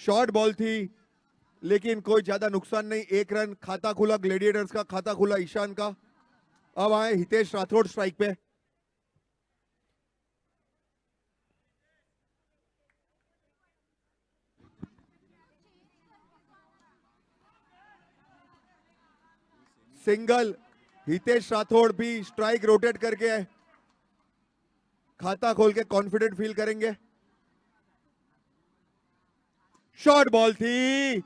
Short ball थी लेकिन कोई ज्यादा नुकसान नहीं, 1 रन। खाता खुला ग्लेडिएटर्स का, खाता खुला ईशान का। अब आए हितेश राठौड़ स्ट्राइक पे। सिंगल। हितेश राठौड़ भी स्ट्राइक रोटेट करके खाता खोल के कॉन्फिडेंट फील करेंगे। शॉर्ट बॉल थी,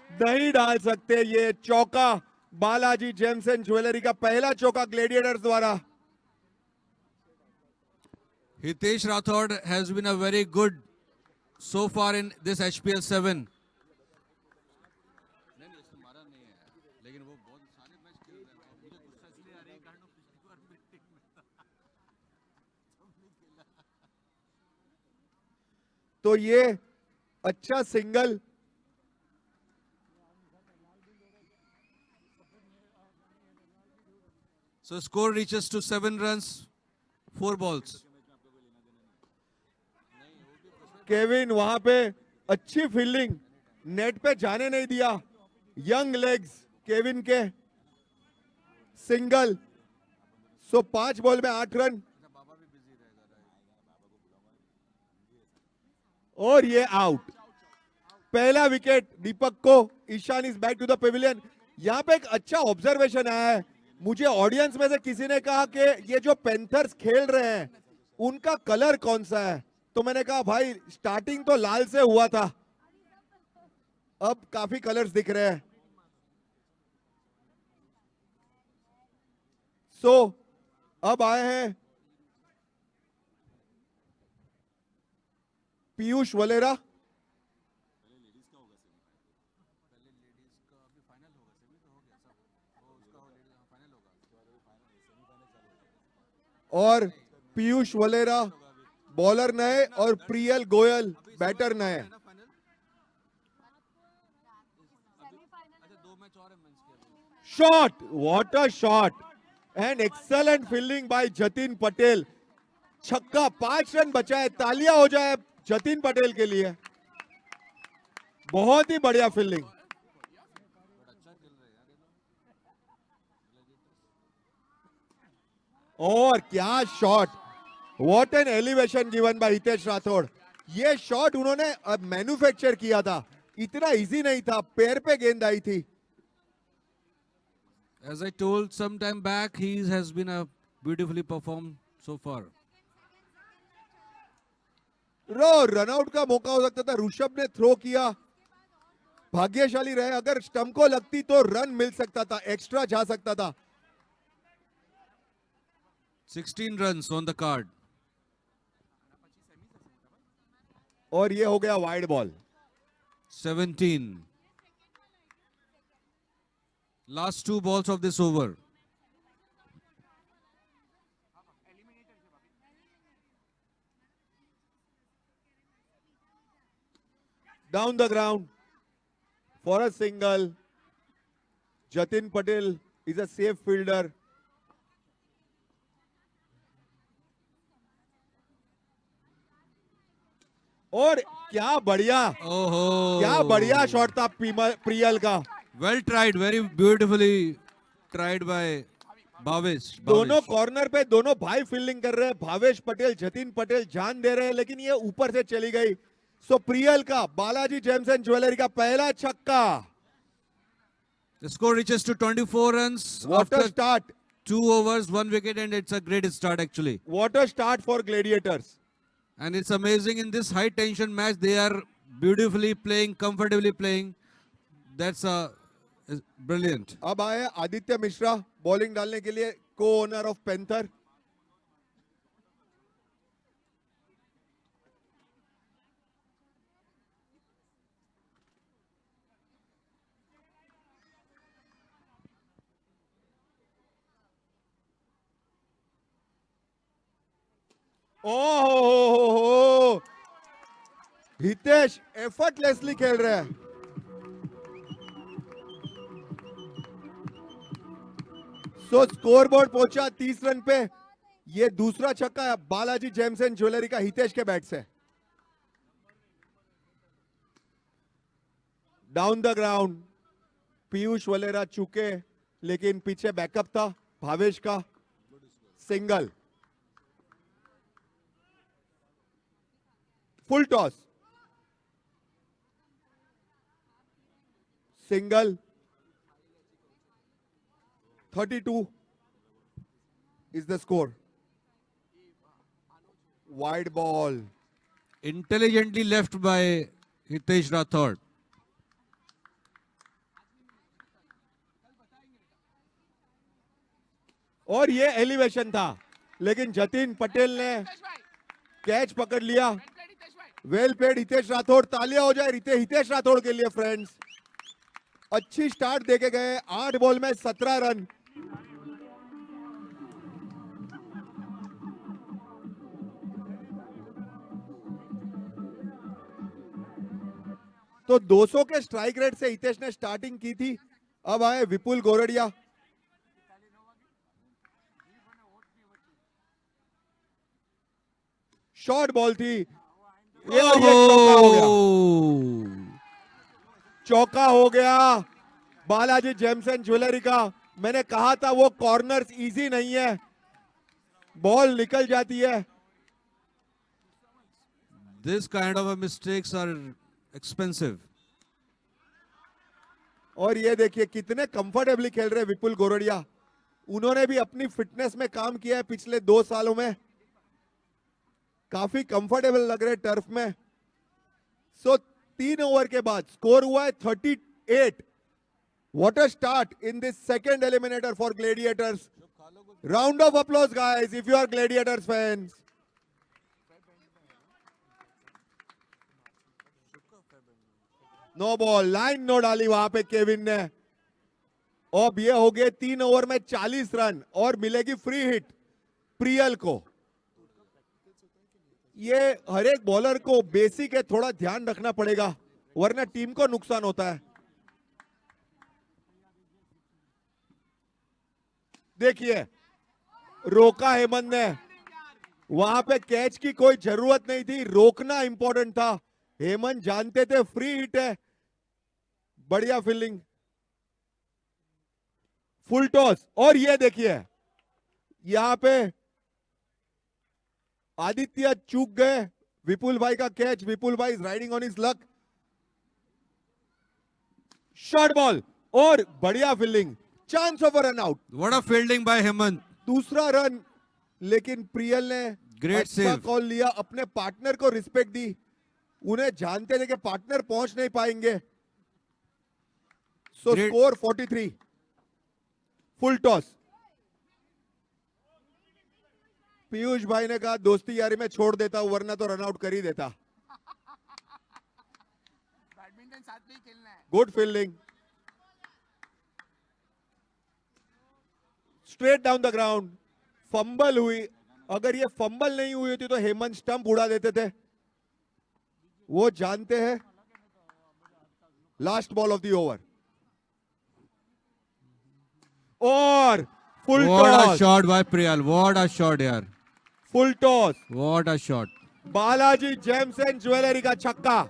नहीं डाल सकते ये चौका। बालाजी जेम्स एंड ज्वेलरी का पहला चौका ग्लेडिएटर्स द्वारा। Hitesh Rathod has been a very good so far in this HPL 7. तो ये अच्छा single. So score reaches to 7 runs, 4 balls. Kevin वहां पे अच्छी फील्डिंग, नेट पे जाने नहीं दिया। यंग लेग्स केविन के। सिंगल। सो 5 बॉल में 8 रन। और ये आउट। पहला विकेट दीपक को। Ishan is back to the pavilion. यहां पे एक अच्छा ऑब्जर्वेशन आया है। मुझे ऑडियंस में से किसी ने कहा कि ये जो पैंथर्स खेल रहे हैं उनका कलर कौन सा है, तो मैंने कहा भाई स्टार्टिंग तो लाल से हुआ था, अब काफी कलर्स दिख रहे हैं। सो अब आए हैं पीयूष वलेरा। और पीयूष वलेरा बॉलर नए और प्रियल गोयल बैटर नए। Shot, what a shot and excellent fielding by Jatin Patel. छक्का, 5 रन बचाए। तालियां हो जाए जतिन पटेल के लिए, बहुत ही बढ़िया फील्डिंग। और क्या shot, what an elevation given by Hitesh Rathore. ये शॉट उन्होंने मैन्युफैक्चर किया था, इतना इजी नहीं था, पैर पे गेंद आई थी। As I told some time back, he has been a beautifully performed so far. Run out का मौका हो सकता था, ऋषभ ने थ्रो किया, भाग्यशाली रहे। अगर स्टंप को लगती तो रन मिल सकता था, एक्स्ट्रा जा सकता था। 16 runs on the card. और ये हो गया wide ball. 17. Last 2 balls of this over. Down the ground for a single. Jatin Patel is a safe fielder. और क्या बढ़िया, क्या बढ़िया शॉट था प्रियल का। Well tried, very beautifully tried by Bhavesh. दोनों कॉर्नर पे दोनों भाई फील्डिंग कर रहे हैं, भावेश पटेल जतिन पटेल जान दे रहे हैं, लेकिन ये ऊपर से चली गई। सो प्रियल का बालाजी जेम्स एंड ज्वेलरी का पहला छक्का। The score reaches to 24 runs. What a start. 2 overs, 1 wicket, and it's a great start actually. What a start for Gladiators. And it's amazing, in this high tension match they are beautifully playing, comfortably playing. That's brilliant. अब आए Aditya Mishra bowling डालने के लिए, को owner of panther. ओहो, Hitesh effortlessly खेल रहे हैं। सो स्कोरबोर्ड पहुंचा 30 रन पे। ये दूसरा छक्का बालाजी जेम्स एंड ज्वेलरी का हितेश के बैट से। Down the ground. पीयूष वलेरा चुके, लेकिन पीछे बैकअप था भावेश का। Single. Full toss. Single. 32 is the score. Wide ball. Intelligently left by Hitesh Rathod. और ये एलिवेशन था, लेकिन जतिन पटेल ने कैच पकड़ लिया। Well played Hitesh Rathore. तालियां हो जाए हितेश राठौड़ के लिए फ्रेंड्स। अच्छी स्टार्ट देके गए। 8 बॉल में 17 रन। तो 200 के स्ट्राइक रेट से हितेश ने स्टार्टिंग की थी। अब आए विपुल गोरडिया। शॉर्ट बॉल थी ये, और ये चौका हो गया। चौका हो गया बालाजी जेम्स एंड ज्वेलरी का। मैंने कहा था वो कॉर्नर्स इजी नहीं है, बॉल निकल जाती है। This kind of a mistakes are expensive. और ये देखिए कितने कंफर्टेबली खेल रहे विपुल गोरडिया। उन्होंने भी अपनी फिटनेस में काम किया है पिछले 2 सालों में। काफी कंफर्टेबल लग रहे टर्फ में। सो 3 ओवर के बाद स्कोर हुआ है 38। What a start in this second eliminator for Gladiators. Round of applause guys if you are Gladiators fans. No ball, line no डाली वहां पे केविन ने। अब ये हो गए 3 ओवर में 40 रन और मिलेगी फ्री हिट प्रियल को। ये हर एक बॉलर को बेसिक है, थोड़ा ध्यान रखना पड़ेगा वरना टीम को नुकसान होता है। देखिए रोका हेमंत ने। वहां पे कैच की कोई जरूरत नहीं थी, रोकना इंपॉर्टेंट था। हेमंत जानते थे फ्री हिट है। बढ़िया फील्डिंग। Full toss. और ये देखिए यहां पे आदित्य चूक गए विपुल भाई का कैच। विपुल भाई is riding on his luck. Short ball और बढ़िया fielding. Chance of run out. What a fielding by Hemant. दूसरा रन, लेकिन प्रियल ने Great अच्छा save. कॉल लिया। अपने पार्टनर को रिस्पेक्ट दी। उन्हें जानते थे कि पार्टनर पहुंच नहीं पाएंगे। सो Great. Score 43। Full toss. Piyush भाई ने कहा दोस्ती यारी में छोड़ देता हूं वरना तो रन आउट कर ही देता। बैडमिंटन साथ में ही खेलना है। Good fielding. Straight down the ground. Fumble हुई। अगर ये फंबल नहीं हुई होती तो हेमंत स्टंप उड़ा देते थे। वो जानते हैं। Last ball of the over और full What a toss. shot by Priyal. What a shot yaar. Full toss. What a shot. Balaji gems and jewellery का छक्का।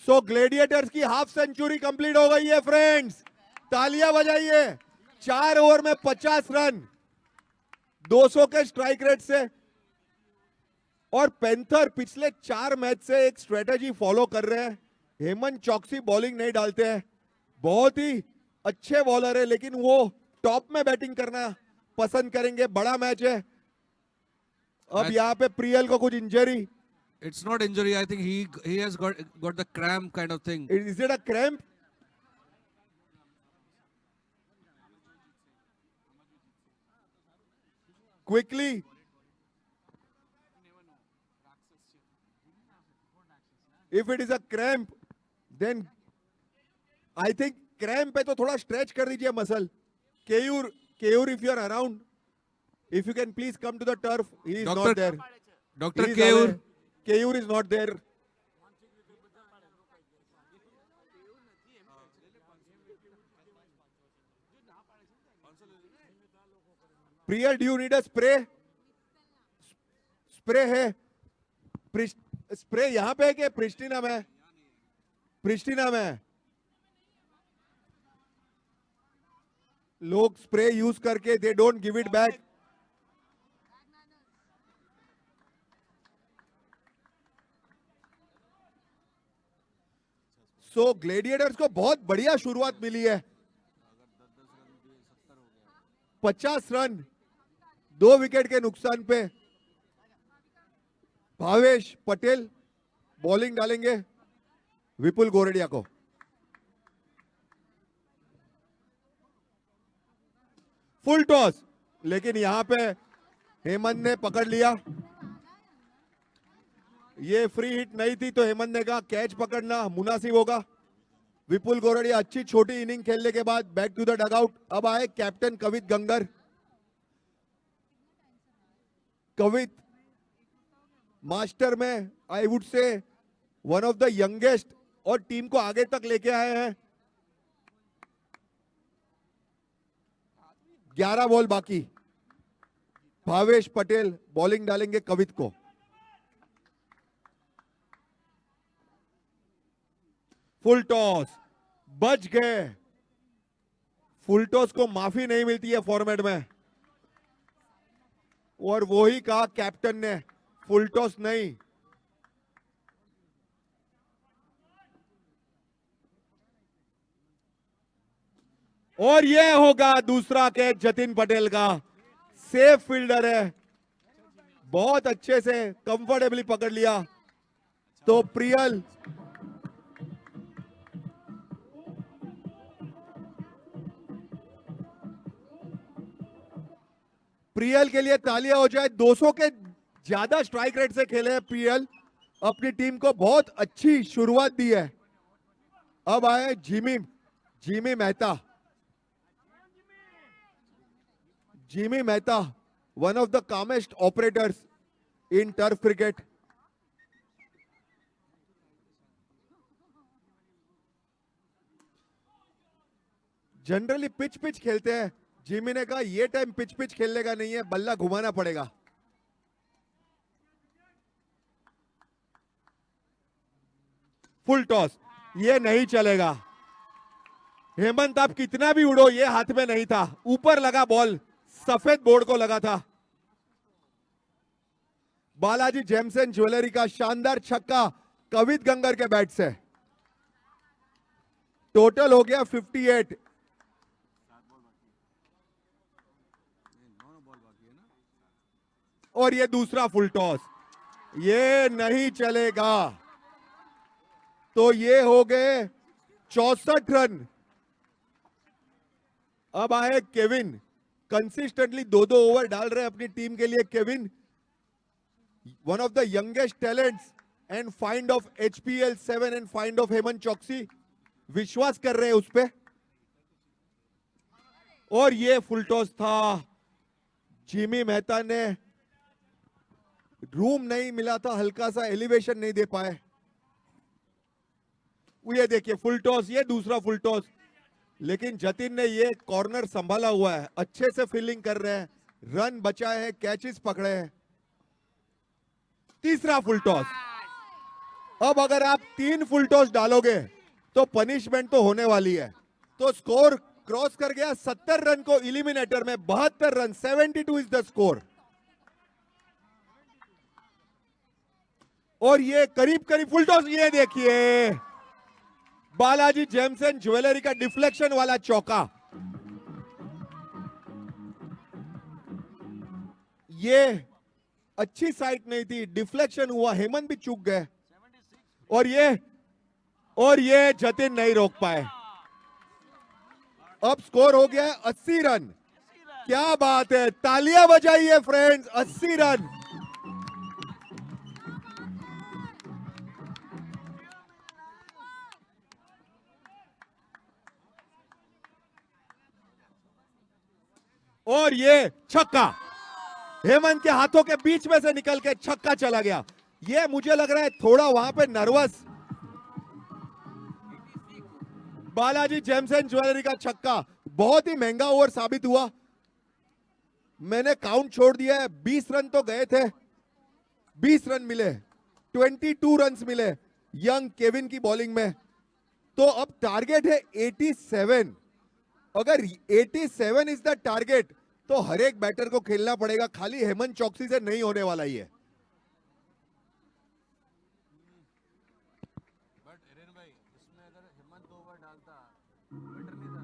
सो ग्लेडिएटर्स की हाफ सेंचुरी कंप्लीट हो गई है फ्रेंड्स। तालियां बजाइए। 4 ओवर में 50 run 200 के स्ट्राइक रेट से। और पैंथर पिछले 4 मैच से एक स्ट्रेटेजी फॉलो कर रहे हैं। हेमंत चौकसी बॉलिंग नहीं डालते हैं, बहुत ही अच्छे बॉलर है, लेकिन वो टॉप में बैटिंग करना पसंद करेंगे। बड़ा मैच है। अब यहाँ पे प्रियल को कुछ injury. It's not injury. I think he has got the cramp kind of thing. Is it a cramp? Quickly if it is a cramp then I think cramp है तो थोड़ा स्ट्रेच कर दीजिए muscle. Keyur if you are around, if you can please come to the turf. He is not there. Dr. Keur. Keyur is not there. Priyal, do you need a spray? Spray है। Spray यहां पे है कि Pristina में? Pristina में लोग spray use करके they don't give it back. So gladiators को बहुत बढ़िया शुरुआत मिली है. 50 रन 2 विकेट के नुकसान पे. भावेश पटेल बॉलिंग डालेंगे विपुल गोरडिया को. फुल टॉस, लेकिन यहां पे हेमंत ने पकड़ लिया. ये फ्री हिट नहीं थी तो हेमंत ने कहा कैच पकड़ना मुनासिब होगा. विपुल गोरडिया अच्छी छोटी इनिंग खेलने के बाद बैक टू द डगआउट. अब आए कैप्टन कवित गंगर. कवित मास्टर में I would say one of the youngest और टीम को आगे तक लेके आए हैं. 11 बॉल बाकी. भावेश पटेल बॉलिंग डालेंगे कवित को. फुल टॉस, बच गए. फुल टॉस को माफी नहीं मिलती है फॉर्मेट में, और वो ही कहा कैप्टन ने, फुल टॉस नहीं. और ये होगा दूसरा कैच जतिन पटेल का. सेफ फील्डर है, बहुत अच्छे से कंफर्टेबली पकड़ लिया. तो प्रियल के लिए तालियां हो जाए. 200 के ज्यादा स्ट्राइक रेट से खेले हैं प्रियल. अपनी टीम को बहुत अच्छी शुरुआत दी है. अब आए Jimmy Mehta. Jimmy Mehta one of the calmest operators in turf cricket. Generally pitch खेलते हैं. जिमी ने कहा ये टाइम पिच खेलने का नहीं है, बल्ला घुमाना पड़ेगा. फुल टॉस, ये नहीं चलेगा. हेमंत आप कितना भी उड़ो, ये हाथ में नहीं था. ऊपर लगा बॉल, सफेद बोर्ड को लगा था. बालाजी जेम्स एंड ज्वेलरी का शानदार छक्का कवित गंगर के बैट से. टोटल हो गया 58. और ये दूसरा फुल टॉस, ये नहीं चलेगा. तो ये हो गए 64 रन. अब आए केविन. कंसिस्टेंटली 2-2 ओवर डाल रहे हैं अपनी टीम के लिए Kevin. One of the youngest talents and find of HPL 7 and find of Hemant चौकसी. विश्वास कर रहे हैं उस पे. और ये फुल टॉस था. जिमी मेहता ने रूम नहीं मिला था, हल्का सा एलिवेशन नहीं दे पाए. ये देखिए फुल टॉस, ये दूसरा फुल टॉस. लेकिन जतिन ने ये कॉर्नर संभाला हुआ है, अच्छे से फील्डिंग कर रहे हैं, रन बचाए हैं, कैचेस पकड़े हैं. तीसरा फुल टॉस. अब अगर आप 3 फुल टॉस डालोगे तो पनिशमेंट तो होने वाली है. तो स्कोर क्रॉस कर गया 70 रन को इलिमिनेटर में. 72 रन, 72 इज द स्कोर. और ये करीब फुल टॉस. ये देखिए बालाजी जेम्स एंड ज्वेलरी का डिफ्लेक्शन वाला चौका. ये अच्छी साइट नहीं थी, डिफ्लेक्शन हुआ, हेमंत भी चूक गए. और ये जतिन नहीं रोक पाए. अब स्कोर हो गया 80 रन. क्या बात है, तालियां बजाइए फ्रेंड्स. 80 रन. और ये छक्का हेमंत के हाथों के बीच में से निकल के छक्का चला गया. ये मुझे लग रहा है थोड़ा वहां पे nervous. Balaji gems and jewellery का छक्का बहुत ही महंगा ओवर साबित हुआ. मैंने काउंट छोड़ दिया है. 20 रन तो गए थे, 20 रन मिले. 22 रन्स मिले यंग केविन की बॉलिंग में। तो अब टारगेट है 87। अगर 87 इज द टारगेट तो हर एक बैटर को खेलना पड़ेगा, खाली हेमंत चौकसी से नहीं होने वाला ही है। बट हिरेन भाई, इसमें अगर हेमंत 2 ओवर डालता बेटर नहीं था।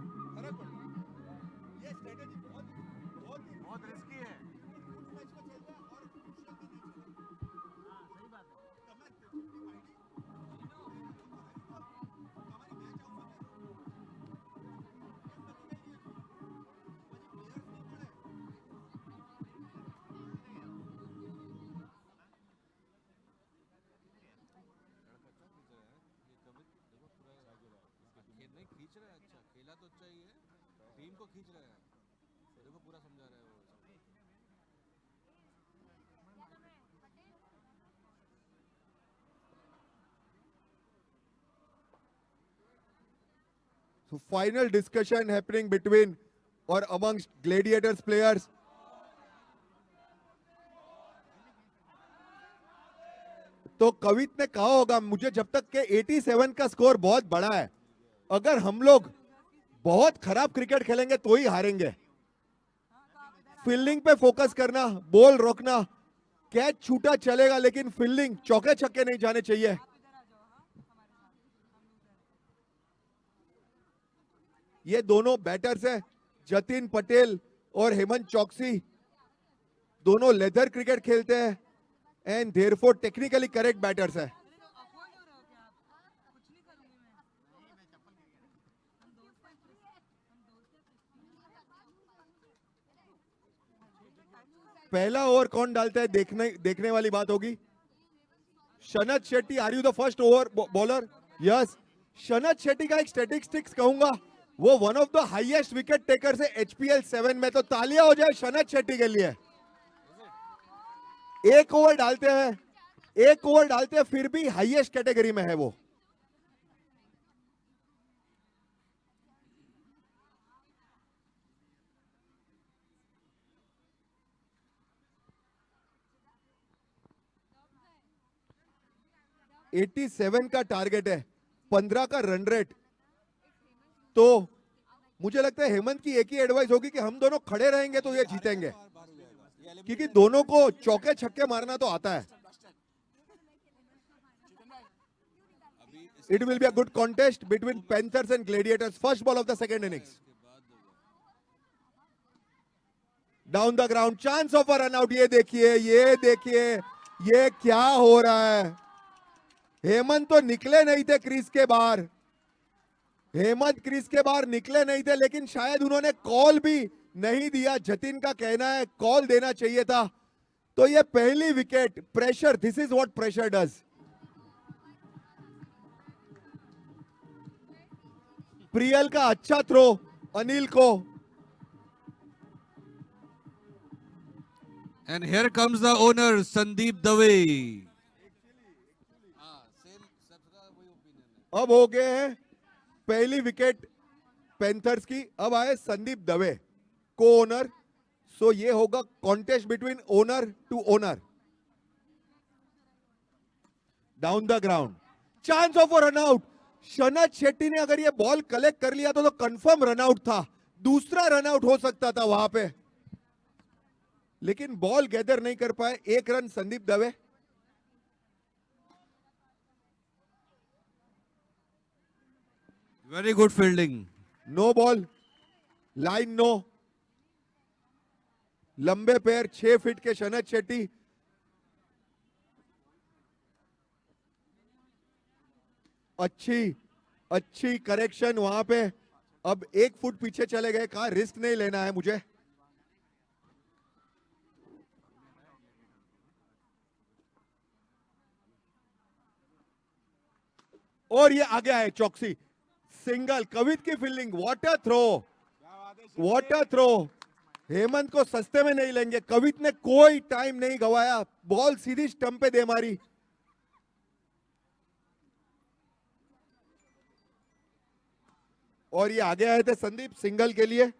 ये स्ट्रेटेजी बहुत रिस्की है। नहीं खींच रहा है, अच्छा खेला तो अच्छा ही है, टीम को खींच रहा है, देखो पूरा समझा रहा है वो। So final discussion happening between or amongst Gladiators players. तो कवित ने कहा होगा मुझे जब तक के 87 का स्कोर बहुत बड़ा है, अगर हम लोग बहुत खराब क्रिकेट खेलेंगे तो ही हारेंगे। फील्डिंग पे फोकस करना, बॉल रोकना, कैच छूटा चलेगा लेकिन फील्डिंग चौके छक्के नहीं जाने चाहिए। ये दोनों बैटर्स हैं, जतिन पटेल और हेमंत चौकसी, दोनों लेदर क्रिकेट खेलते हैं and therefore technically correct batters हैं। पहला ओवर कौन डालता है देखने वाली बात होगी। Shanat Shetty, are you the first over bowler? Yes. Shanat Shetty का एक स्टैटिस्टिक्स कहूंगा, वो one of the highest wicket takers है HPL 7 में, तो तालियां हो जाए शनत शेट्टी के लिए। एक ओवर डालते हैं फिर भी हाईएस्ट कैटेगरी में है वो। एटी 87 का टारगेट है, 15 का रन रेट। तो मुझे लगता है हेमंत की एक ही एडवाइस होगी कि हम दोनों खड़े रहेंगे तो ये जीतेंगे, क्योंकि दोनों को चौके छक्के मारना तो आता है। It will be a good contest between Panthers and Gladiators. First ball of the second innings. Down the ground, chance of a run out. ये देखिए ये क्या हो रहा है। हेमंत तो निकले नहीं थे क्रीज के बाहर, हेमंत क्रीज के बाहर निकले नहीं थे, लेकिन शायद उन्होंने कॉल भी नहीं दिया। जतिन का कहना है कॉल देना चाहिए था। तो ये पहली wicket, pressure, this is what pressure does. Priyal का अच्छा थ्रो अनिल को। And here comes the owner Sandeep Dave. अब हो गए हैं पहली विकेट पैंथर्स की, अब आए संदीप दवे को ओनर। सो ये होगा contest between owner to owner. Down the ground, chance of run out. Shanat Shetty ने अगर ये बॉल कलेक्ट कर लिया तो कंफर्म रन आउट था, दूसरा रन आउट हो सकता था वहां पे, लेकिन बॉल गैदर नहीं कर पाए। एक run Sandeep Dave. Very good fielding. No ball, line no, लंबे पैर 6 फीट के शनत शेट्टी। अच्छी करेक्शन वहां पे। अब 1 फुट पीछे चले गए, कहा रिस्क नहीं लेना है मुझे। और ये आगे आए चौकसी, सिंगल। कवित की फील्डिंग, वाटर थ्रो। हेमंत को सस्ते में नहीं लेंगे। कवित ने कोई टाइम नहीं गवाया, बॉल सीधी स्टंप पे दे मारी। और ये आगे आए थे संदीप सिंगल के लिए।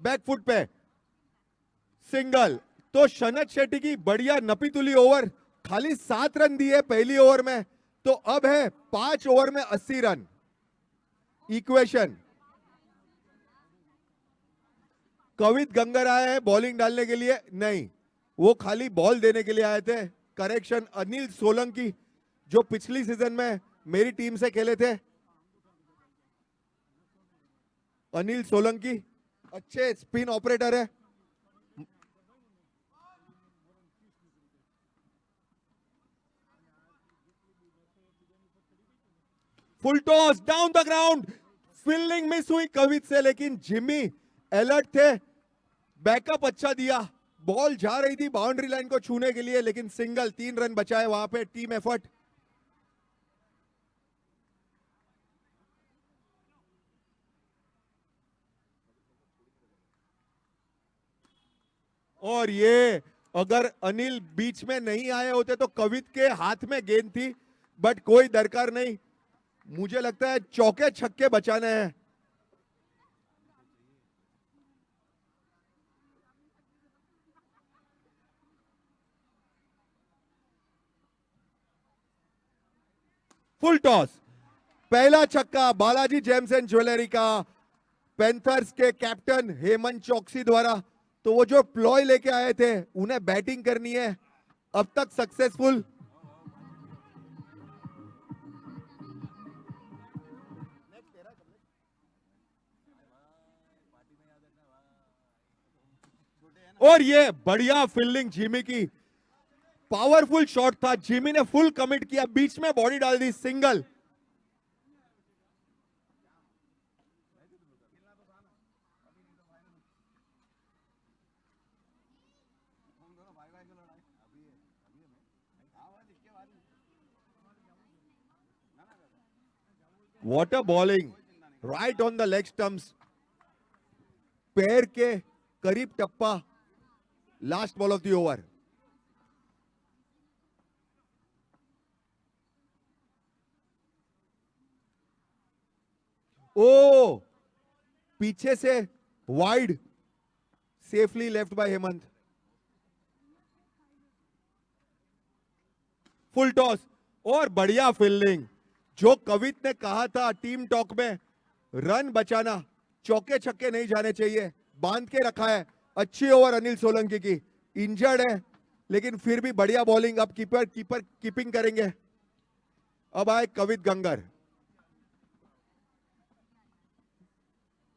बैकफुट पे सिंगल। तो शनत शेट्टी की बढ़िया नपीतुली ओवर, खाली 7 रन दिए पहली ओवर में, तो अब है 5 ओवर में 80 रन। इक्वेशन, कवित गंगर आए हैं बॉलिंग डालने के लिए? नहीं, वो खाली बॉल देने के लिए आए थे। करेक्शन, अनिल सोलंकी जो पिछली सीजन में मेरी टीम से खेले थे, अनिल सोलंकी अच्छे स्पिन ऑपरेटर है। Full toss down the ground, fielding miss हुई कवित से, लेकिन जिमी अलर्ट थे, बैकअप अच्छा दिया। बॉल जा रही थी बाउंड्री लाइन को छूने के लिए, लेकिन सिंगल, 3 रन बचाए वहां पे, टीम एफर्ट। और ये अगर अनिल बीच में नहीं आए होते तो कवित के हाथ में गेंद थी, बट कोई दरकार नहीं। मुझे लगता है चौके छक्के बचाने हैं। फुल टॉस, पहला छक्का बालाजी जेम्स एंड ज्वेलरी का, पैंथर्स के कैप्टन हेमंत चौकसी द्वारा। तो वो जो प्लॉय लेके आए थे, उन्हें बैटिंग करनी है, अब तक सक्सेसफुल। और ये बढ़िया फील्डिंग जिमी की, पावरफुल शॉट था, जिमी ने फुल कमिट किया, बीच में बॉडी डाल दी, single. What a bowling, right on the leg stumps, पैर के करीब टप्पा, last ball of the over. Oh, पीछे से wide, safely left by Hemant. Full toss और बढ़िया फील्डिंग, जो कवित ने कहा था टीम टॉक में, रन बचाना, चौके छक्के नहीं जाने चाहिए, बांध के रखा है। अच्छी ओवर अनिल सोलंकी की, इंजर्ड है लेकिन फिर भी बढ़िया बॉलिंग। अब कीपर कीपिंग करेंगे। अब आए कवित गंगर।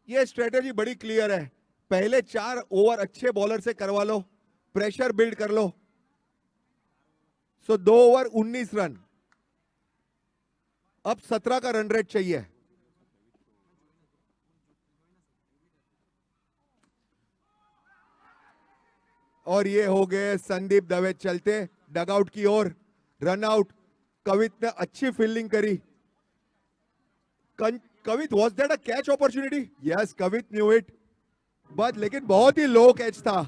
ये स्ट्रेटेजी बड़ी क्लियर है, पहले 4 ओवर अच्छे बॉलर से करवा लो, प्रेशर बिल्ड कर लो। सो 2 ओवर 19 रन, अब 17 का रन रेट चाहिए। और ये हो गए संदीप दवे चलते डगआउट की ओर, रन आउट। कवित ने अच्छी फील्डिंग करी। Kavit, was that a catch opportunity? Yes, Kavit knew it, but लेकिन बहुत ही लो कैच था,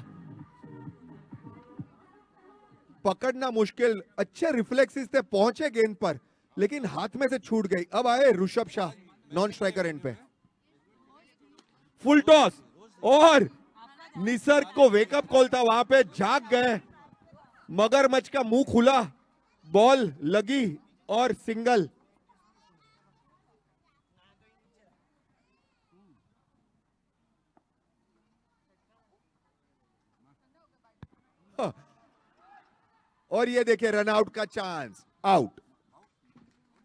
पकड़ना मुश्किल। अच्छे रिफ्लेक्सेस थे, पहुंचे गेंद पर, लेकिन हाथ में से छूट गई। अब आए Rishabh Shah, non striker end पे। फुल टॉस और निसर्ग को वेकअप कॉल था, वहां पे जाग गए, मगरमच्छ का मुंह खुला, बॉल लगी और सिंगल। और ये देखिए रन आउट का चांस, आउट।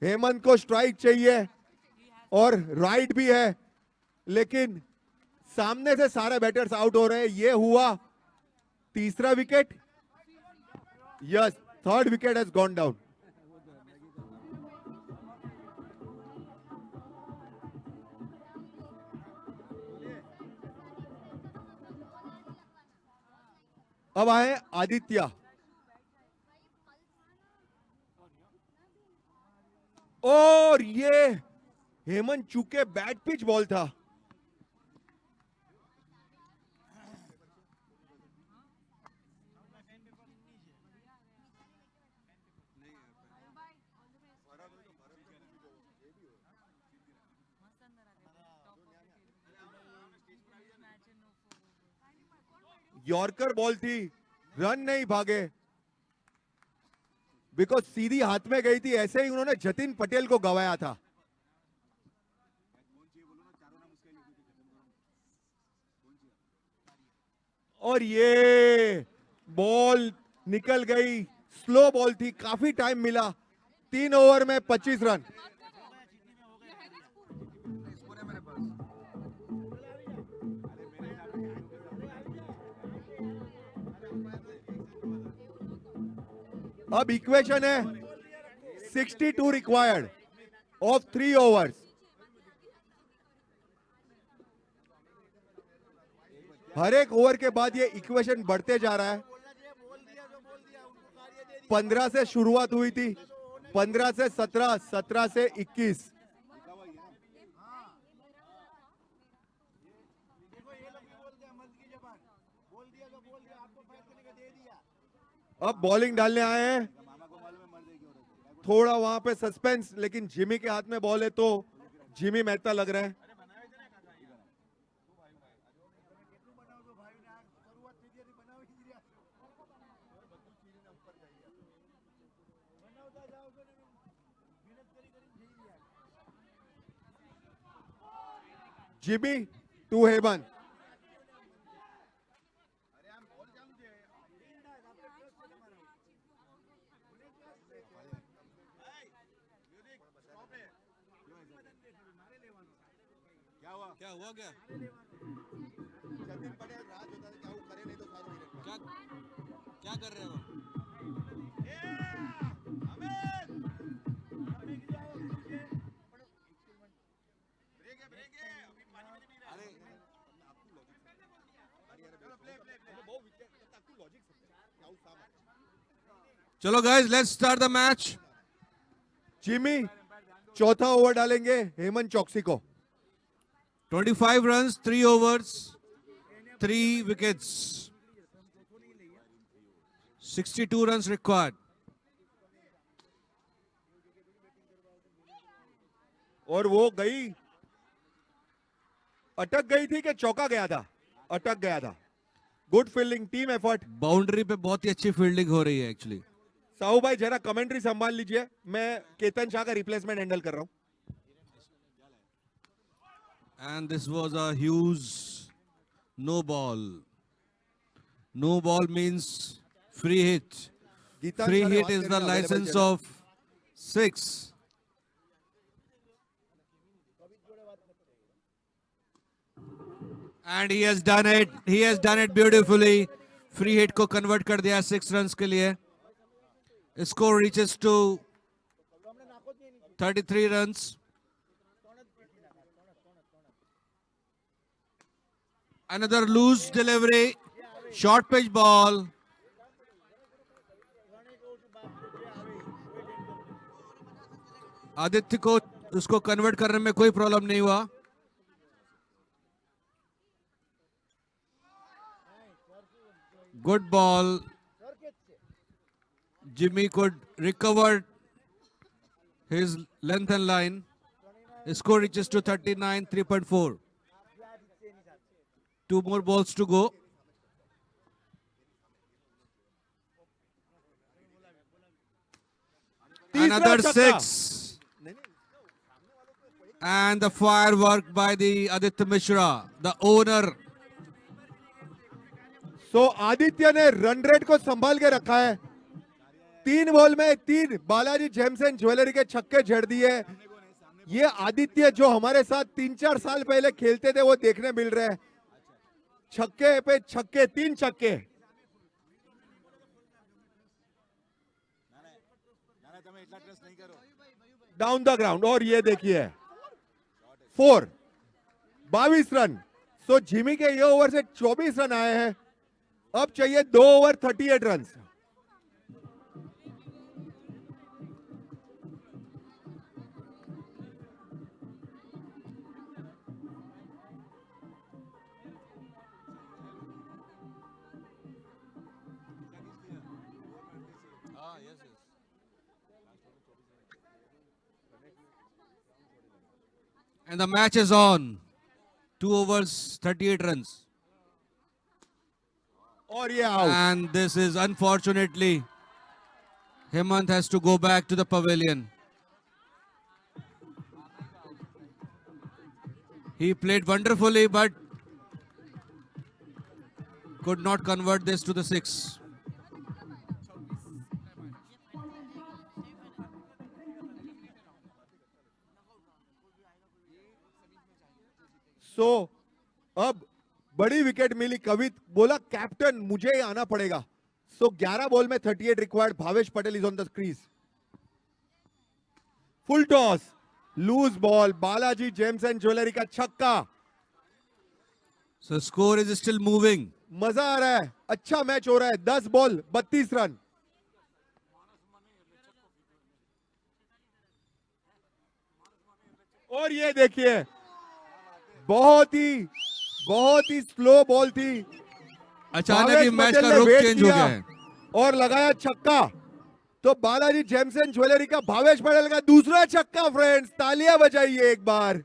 हेमंत को स्ट्राइक चाहिए और राइट भी है, लेकिन सामने से सारे बैटर्स आउट हो रहे हैं। ये हुआ तीसरा wicket, yes, third wicket has gone down. अब आए आदित्य, और ये हेमंत चूके बैट पिच बॉल था। यॉर्कर बॉल थी, रन नहीं भागे, बिकॉज सीधी हाथ में गई थी। ऐसे ही उन्होंने जतिन पटेल को गवाया था। और ये बॉल निकल गई, स्लो बॉल थी, काफी टाइम मिला। 3 ओवर में 25 रन। अब इक्वेशन है 62 रिक्वायर्ड ऑफ 3 ओवर्स। हर एक ओवर के बाद ये इक्वेशन बढ़ते जा रहा है। 15 से शुरुआत हुई थी, 15 से 17, 17 से 21। अब बॉलिंग डालने आए हैं, थोड़ा वहां पे सस्पेंस, लेकिन जिमी के हाथ में बॉल है तो जिमी मेहता लग रहा है। Jimmy to heaven. क्या हुआ क्या क्या कर रहे हो? चलो guys, let's start the match. Jimmy चौथा ओवर डालेंगे हेमंत चौकसी को। 25 runs, 3 overs, 3 wickets. 62 runs required. और वो गई, अटक गई थी कि चौका गया था? अटक गया था। Good fielding, team effort. Boundary पे बहुत ही अच्छी फील्डिंग हो रही है एक्चुअली। साहू भाई जरा कमेंट्री संभाल लीजिए, मैं केतन शाह का रिप्लेसमेंट हैंडल कर रहा हूं। And this was a huge no ball. No ball means free hit. Geetansh Free सारे hit बात is करने the available license channel. of 6. And he has done it. He has done it beautifully. Free hit को convert कर दिया 6 runs के लिए. Score reaches to 33 runs. Another loose delivery, short pitch ball. Aditya को उसको convert करने में कोई प्रॉब्लम नहीं हुआ। Good ball. Jimmy could recover his length and line. Score reaches to 39, 3.4. 2 more balls to go. Another छक्का। 6. And the firework by the Aditya Mishra, the owner. सो आदित्य ने run rate को संभाल के रखा है। 3 बॉल में 3 बालाजी जेम्स एंड ज्वेलरी के छक्के जड़ दिए। ये आदित्य जो हमारे साथ 3-4 साल पहले खेलते थे वो देखने मिल रहे हैं। छक्के पे छक्के, 3 छक्के। Down the ground. और ये देखिए 4, 22 रन। सो जिमी के ये ओवर से 24 रन आए हैं। अब चाहिए 2 over 38 run. And the match is on. 2 overs, 38 runs. और ये out. And this is unfortunately, Hemant has to go back to the pavilion. He played wonderfully, but could not convert this to the 6. सो अब बड़ी wicket मिली। कवित बोला captain मुझे ही आना पड़ेगा। सो 11 ball में 38 required. Bhavesh Patel is on the crease. Full toss, loose ball, Balaji gems and jewellery का छक्का। So score is still moving. मजा आ रहा है, अच्छा मैच हो रहा है। 10 बॉल 32 रन। और ये देखिए, बहुत ही स्लो बॉल थी। अचानक ही भावेश मैच पटेल का ने रुख वेट चेंज हो किया गया है। और लगाया छक्का। तो बालाजी जेम्स एंड ज्वेलरी का भावेश पटेल का दूसरा छक्का। फ्रेंड्स तालियां बजाइए एक बार।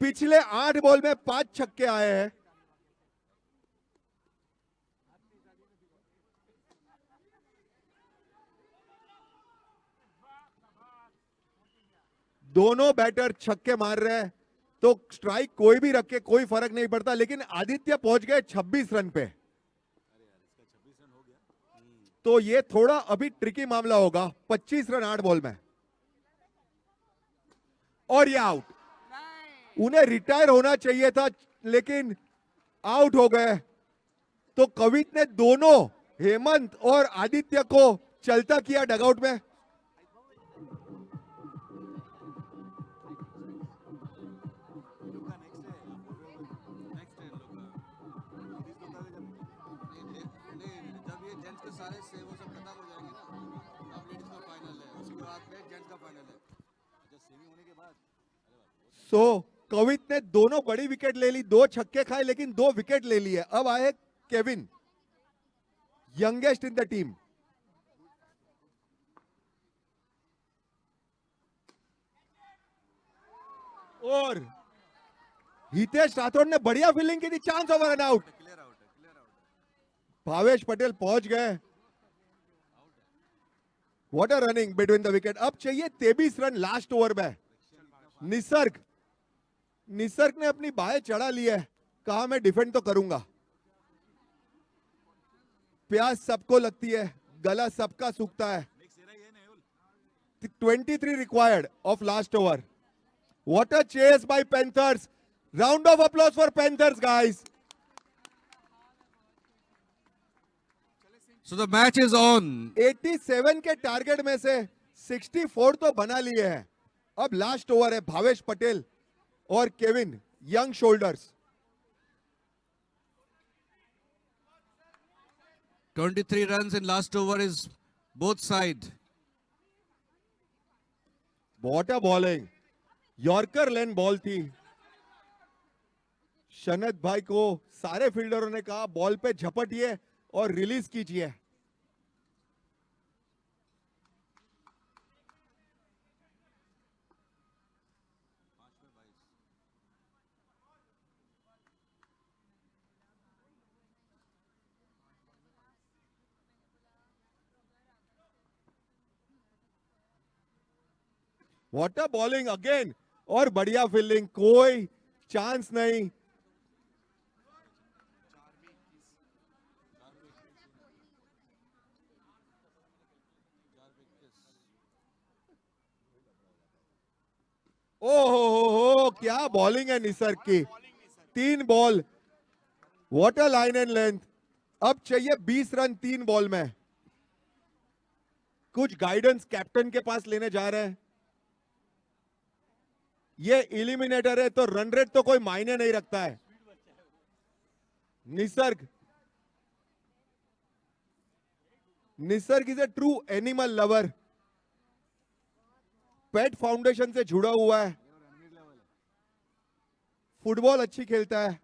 पिछले 8 बॉल में 5 छक्के आए हैं। दोनों बैटर छक्के मार रहे हैं, तो स्ट्राइक कोई भी रखे कोई फर्क नहीं पड़ता। लेकिन आदित्य पहुंच गए 26 रन पे। तो ये थोड़ा अभी ट्रिकी मामला होगा। 25 रन 8 बॉल में। और ये आउट। उन्हें रिटायर होना चाहिए था, लेकिन आउट हो गए। तो कवित ने दोनों हेमंत और आदित्य को चलता किया डगआउट में। सो कवित ने दोनों बड़ी विकेट ले ली, 2 छक्के खाए, लेकिन 2 विकेट ले लिए। अब आए Kevin, youngest in the team. और हितेश राठौड़ ने बढ़िया फील्डिंग की थी। Chance over and out. Bhavesh Patel पहुंच गए। What a running between the wicket. अब चाहिए 23 रन लास्ट ओवर में। निसर्ग ने अपनी बाहें चढ़ा ली है। कहा मैं डिफेंड तो करूंगा। प्यास सबको लगती है, गला सबका सूखता है। 23 required of last over. What a chase by Panthers. Round of applause for Panthers guys. So the match is on. 87 के टारगेट में से 64 तो बना लिए हैं। अब लास्ट ओवर है। भावेश पटेल और Kevin, young shoulders. 23 runs in last over is both side. What a bowling. Yorker lane ball थी। शनद भाई को सारे फील्डरों ने कहा बॉल पे झपटिए और रिलीज कीजिए। What a bowling again. और बढ़िया फील्डिंग, कोई चांस नहीं। ओहो, क्या बॉलिंग है निसर्ग की। 3 ball, what a line and length. अब चाहिए 20 रन 3 बॉल में। कुछ गाइडेंस कैप्टन के पास लेने जा रहे हैं। ये एलिमिनेटर है, तो रन रेट तो कोई मायने नहीं रखता है। Nisarga is a true animal lover. Pet foundation से जुड़ा हुआ है। फुटबॉल अच्छी खेलता है।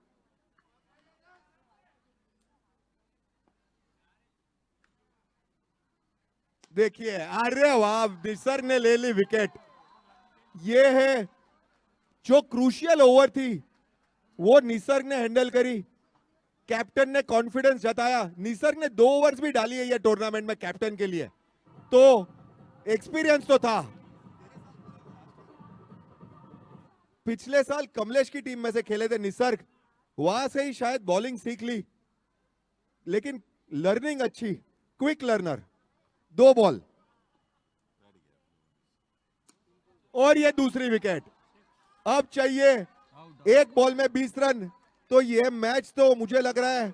देखिए, अरे वाह, निसर्ग ने ले ली विकेट। ये है जो क्रूशियल ओवर थी, वो निसर्ग ने हैंडल करी। कैप्टन ने कॉन्फिडेंस जताया। निसर्ग ने 2 ओवर्स भी डाली है ये टूर्नामेंट में कैप्टन के लिए, तो एक्सपीरियंस तो था। पिछले साल कमलेश की टीम में से खेले थे निसर्ग, वहां से ही शायद बॉलिंग सीख ली, लेकिन लर्निंग अच्छी, क्विक लर्नर। 2 बॉल और ये दूसरी विकेट। अब चाहिए 1 बॉल में 20 रन, तो ये मैच तो मुझे लग रहा है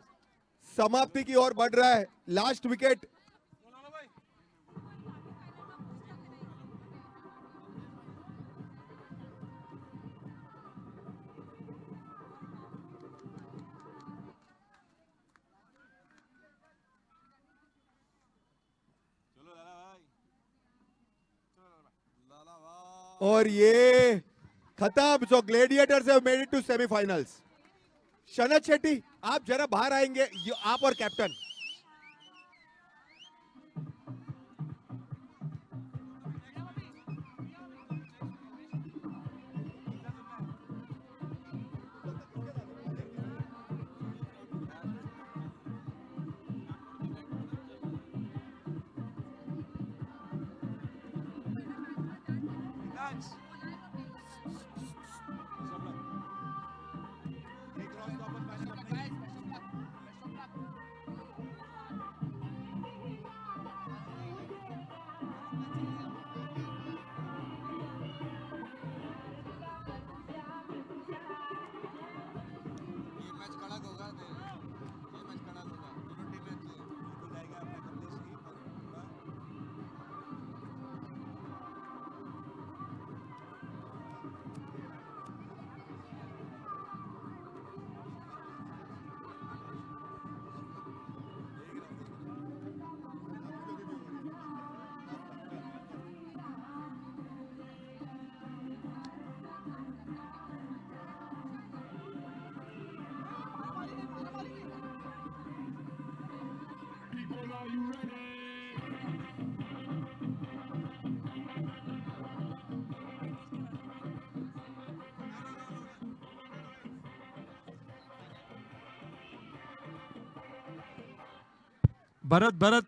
समाप्ति की ओर बढ़ रहा है। लास्ट विकेट और ये खत्म। So gladiators have made it to semifinals. Shanad Shetty, आप जरा बाहर आएंगे, आप और कैप्टन। भरत